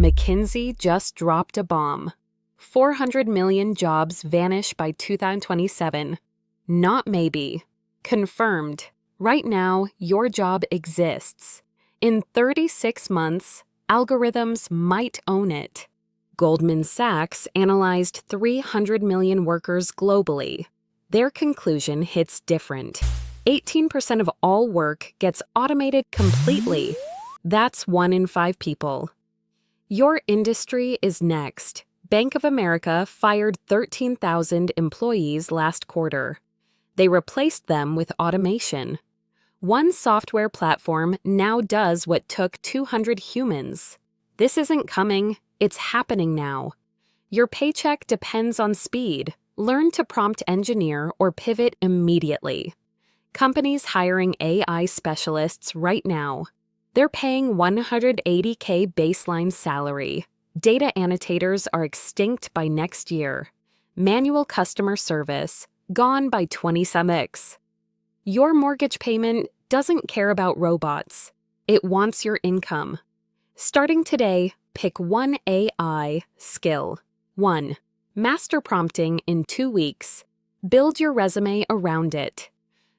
McKinsey just dropped a bomb. 400 million jobs vanish by 2027. Not maybe. Confirmed. Right now, your job exists. In 36 months, algorithms might own it. Goldman Sachs analyzed 300 million workers globally. Their conclusion hits different. 18% of all work gets automated completely. That's 1 in 5 people. Your industry is next. Bank of America fired 13,000 employees last quarter. They replaced them with automation. One software platform now does what took 200 humans. This isn't coming, it's happening now. Your paycheck depends on speed. Learn to prompt engineer or pivot immediately. Companies hiring AI specialists right now. They're paying $180K baseline salary. Data annotators are extinct by next year. Manual customer service, gone by 20x. Your mortgage payment doesn't care about robots. It wants your income. Starting today, pick one AI skill. 1. Master prompting in 2 weeks. Build your resume around it.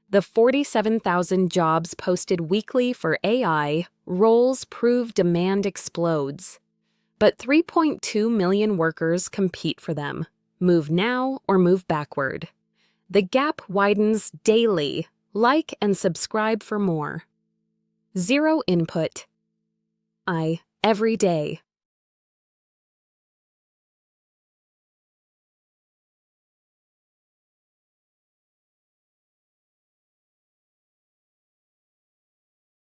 The 47,000 jobs posted weekly for AI roles prove demand explodes. But 3.2 million workers compete for them. Move now or move backward. The gap widens daily. Like and subscribe for more. Zero input. Every day.